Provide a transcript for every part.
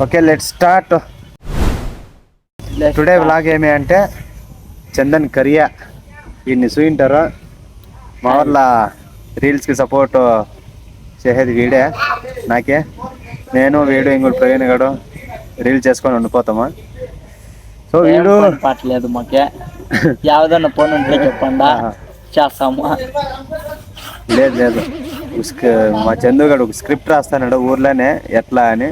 Okay let's start. Today vlog ఏమి అంటే చందన్ కరియా వీడిని చూయింటారు. మా ఊర్లో రీల్స్కి సపోర్ట్ చేసేది వీడే. నాకే నేను వీడు ఇంకోటి ప్రవీణ్ గారు రీల్స్ చేసుకొని ఉండిపోతాము. సో వీడు పట్టలేదు మాకే యావదన్నా పని ఉంటే చెప్పండి చేస్తాము. లేదు లేదు మా చందు గారు ఒక స్క్రిప్ట్ రాస్తాడు ఊర్లోనే ఎట్లా అని.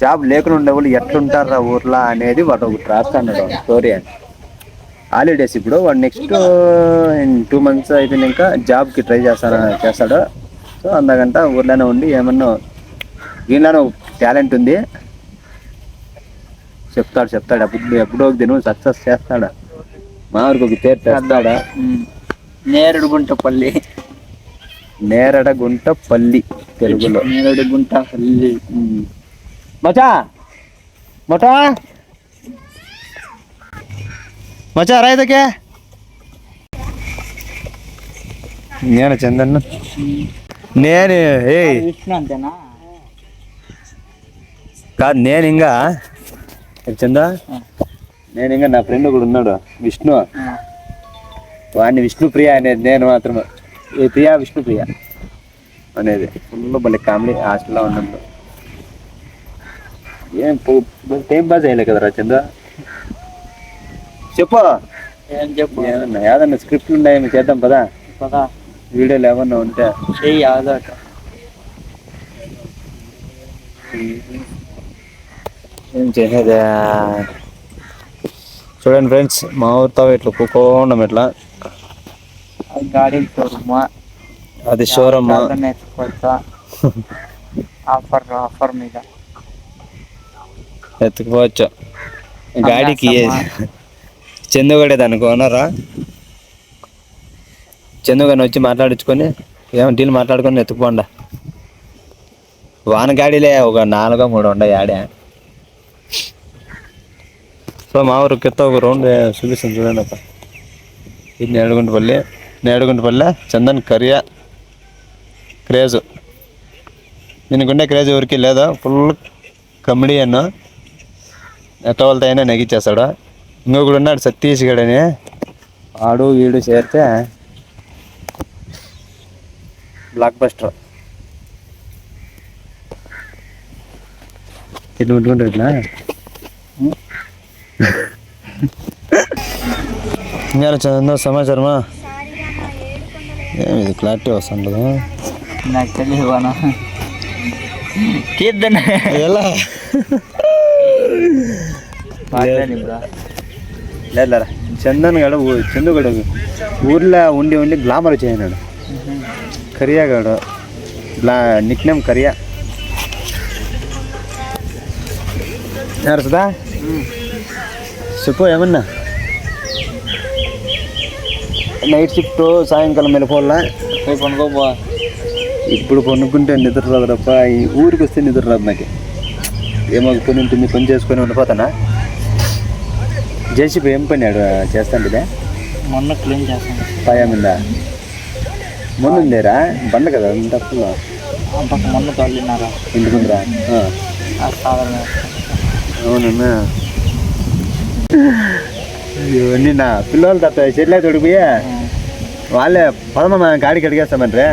జాబ్ లేకుండా ఉండే వాళ్ళు ఎట్లుంటారా ఊర్లో అనేది వాడు ఒకటి రాస్తాడు స్టోరీ అని. హాలిడేస్ ఇప్పుడు వాడు నెక్స్ట్ 2 months అయిపోయినాక జాబ్కి ట్రై చేస్తాడు. సో అంతకంట ఊర్లోనే ఉండి ఏమన్నా దీనిలోనే టాలెంట్ ఉంది చెప్తాడు ఎప్పుడో దినం సక్సెస్ చేస్తాడు. మా ఊరికి ఒక పేరు తెస్తాడా. నేరడగుంటపల్లి తెలుగులో నేరడగుంటపల్లి. మచా రాయిదకే నేను చందన్ నేను విష్ణు అంతేనా కాదు. నేను ఇంకా చంద నేను ఇంకా నా ఫ్రెండ్ కూడా ఉన్నాడు విష్ణు. వాడిని విష్ణుప్రియ అనేది నేను మాత్రమే. ఏ ప్రియా విష్ణుప్రియ అనేది ఫుల్ భలే కామెడీ హాస్టల్లో ఉన్నప్పుడు. ఏం టైం పాస్ అయ్యలే కదరా చంద్ర. చెప్పు ఏదన్నా స్క్రిప్ట్లు ఉన్నాయేమో చేద్దాం పదా. వీడియోలు ఏమన్నా ఉంటే ఏం చేసేదా. చూడండి ఫ్రెండ్స్ మా ఊరితో ఇట్లా కూకోండం ఇట్లా గాడి షోరూమ్ అది షోరూమ్ ఆఫర్ మీద ఎత్తుకుపోవచ్చు. గాడికి చందుగడే దానికి ఓనరా. చందుగాని వచ్చి మాట్లాడించుకొని ఏమో డీల్ మాట్లాడుకొని ఎత్తుకుపోండా. వాన గాడిలే ఒక 4-3 ఉన్నాయి ఆడే. సో మా ఊరు కింద ఒక రౌండ్ చూపిస్తాను చూడండి అప్ప. ఇది నేడుగుంటపల్లి చందన్ కరియా క్రేజు. దీనికుండే క్రేజ్ ఎవరికి లేదా. ఫుల్ కమెడీ అన్న ఎట్లా వాళ్ళతో అయినా నెగిచ్చేస్తాడు. ఇంకొకడు ఉన్నాడు సతీష్ గడని. ఆడు వీడు చేరితే బ్లాక్ బస్టర్. ఇట్లా ఉంటుంటారు ఇట్లా. ఇంకా చందా సమాచారమా ఏమి క్లారిటీ వస్తుంది నాకు తెలియదు. ఎలా లేదురా చందన్ గడు చందుగడు ఊర్లో ఉండి గ్లామర్ చేయనాడు. కరియా గడు నిక్ నేమ్ కరియా. సుధా చెప్పు ఏమన్నా. నైట్ షిఫ్ట్ సాయంకాలం వెళ్ళిపోవాలా. పనుకోబో. ఇప్పుడు కొనుక్కుంటే నిద్ర రాదు తప్ప ఈ ఊరికి వస్తే నిద్ర రాదు నాకు. ఏమో పని ఉంటుంది పని చేసుకొని ఉండిపోతానా. జేసీపీ ఏం పని చేస్తాండిదే మొన్న క్లీన్ చేస్తాను. పాయా మీద మొన్న ఉందేరా బండ కదా తప్పులో మొన్న తోలినారా ఇంటి ముందురా. అవునన్నా ఇవన్నీ నా పిల్లలు తప్ప చెట్లే తొడిగిపోయి వాళ్ళే పదమా గాడికి అడిగేస్తామంటే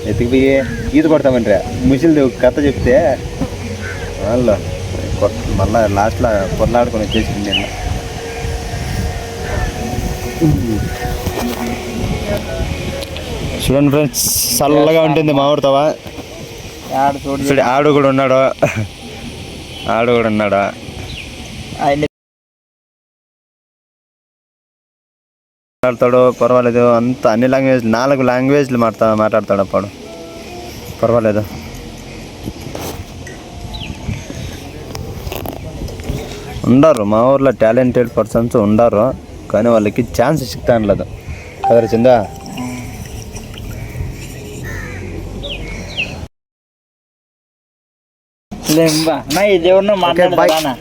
ఎత్తుకుపోయి ఈత కొడతామంటే ముసిలు కథ చెప్తే వాళ్ళు మళ్ళా లాస్ట్లో పొరలాడుకొని వచ్చేసింది. నేను చూడండి ఫ్రెండ్స్ చల్లగా ఉంటుంది మా ఊరితోవా. ఆడు కూడా ఉన్నాడు మాట్లాడతాడు పర్వాలేదు. అంత అన్ని లాంగ్వేజ్ 4 లాంగ్వేజ్లు మాట్లాడతాడు అప్పుడు పర్వాలేదు. ఉండారు మా ఊర్లో టాలెంటెడ్ పర్సన్స్ ఉండారు కానీ వాళ్ళకి ఛాన్స్ సిక్తా లేదు కదరా చందా. దేవుడు మాట్లాడతానా.